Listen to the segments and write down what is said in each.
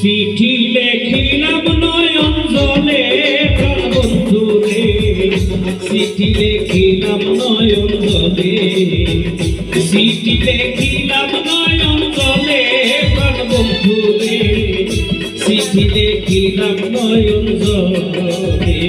চিঠি লেখিলাম নয়ন জলে প্রাণ বন্ধু রে, চিঠি লেখিলাম নয়ন জলে, চিঠি লেখিলাম নয়ন জলে প্রাণ বন্ধু রে, চিঠি লেখিলাম নয়ন জলে।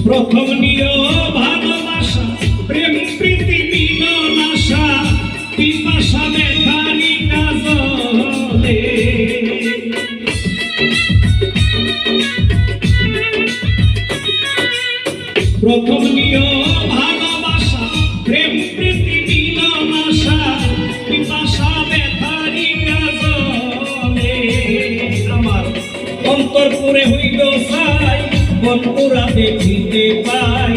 প্রথম নিয় ভালোবাসা প্রেম প্রীতি মিলন আশা পিপাসা ব্যথারি কাজলে, প্রথম নিয় ভালোবাসা প্রেম প্রীতি মিলন আশা পিপাসা ব্যথারি কাজলে। আমার অন্তরপুরে হইল ছাই বনপুরা দেখিতে পাই,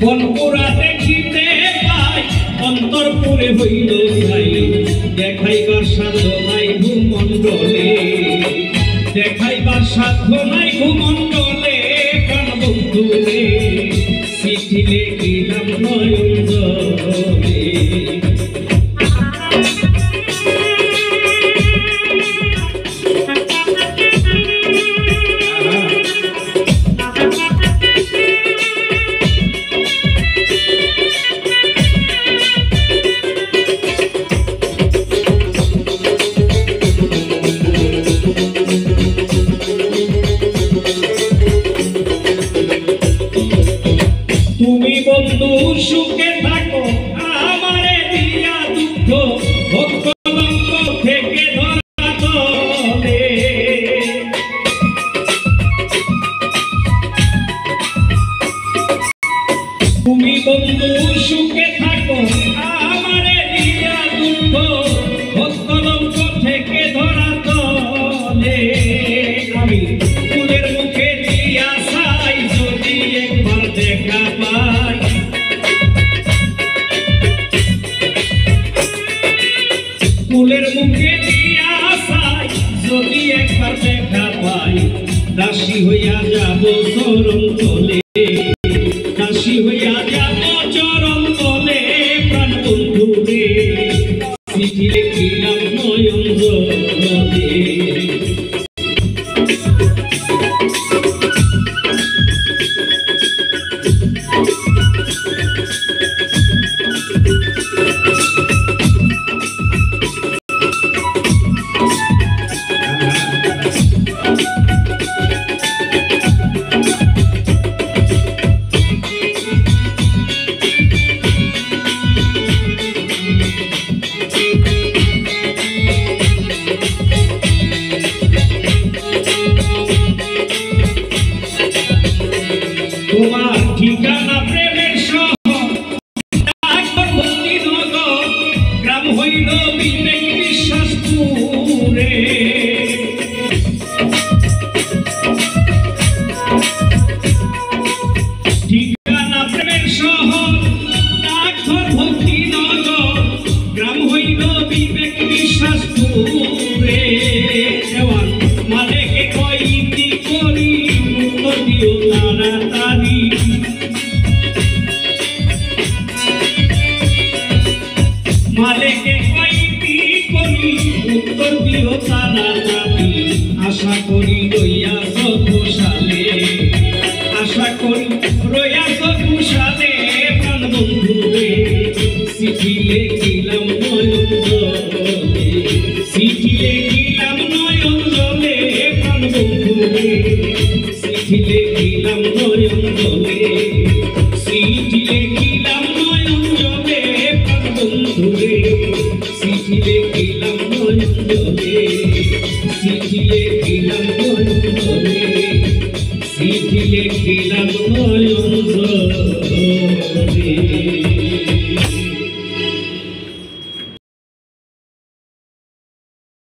বনপুরা দেখিতে পাই অন্তরপুরে হইল ছাই। দেখাইবার সাধ্য নাই ভূমণ্ডলে, দেখাইবার সাধ্য নাই ভূমণ্ডলে প্রাণ বন্ধু রে, চিঠি লেখিলাম নয়ন জলে। তুমি বন্ধু সুখে থাকো আমারে দিয়া দুঃখ ভক্ত লঙ্ক থেকে ধরা তলে, তুমি বন্ধু সুখে থাকো আমারে দিয়া দুঃখ ভক্ত লঙ্ক থেকে ধরা তলে। আমি ফুলের মুখে দিয়া চাই যদি একবার দেখা পাই, ফুলের মুখে দিয়া চাই যদি একবার দেখা পাই। দাসী হইয়া যাব চরণ তলে, দাসী হইয়া যাব চরণ তলে প্রাণ বন্ধু রে, চিঠি লেখিলাম নয়ন জলে। তোমার ঠিকানা প্রেমের শহর ভক্তিনগর, গ্রাম হইল বিবেক বিশ্বাসপুরে, ঠিকানা প্রেমের শহর ভক্তিনগর, গ্রাম হইল বিবেক বিশ্বাসপুরে। দেওয়ান মালেকে কইতি করি উত্তর দিও তাড়াতাড়ি, মালেকে কইতি করি উত্তর দিও তাড়াতাড়ি। আশা করি রইয়াছ ঘোষালে, আশা করি রইয়াছ ঘোষালে প্রাণ বন্ধু রে, চিঠি লেখিলাম নয়ন জলে, চিঠি লেখিলাম নয়ন জলে প্রাণ বন্ধু রে, চিঠি লেখিলাম নয়ন জলে, চিঠি লেখিলাম নয়ন জলে প্রাণ বন্ধু রে, চিঠি লেখিলাম।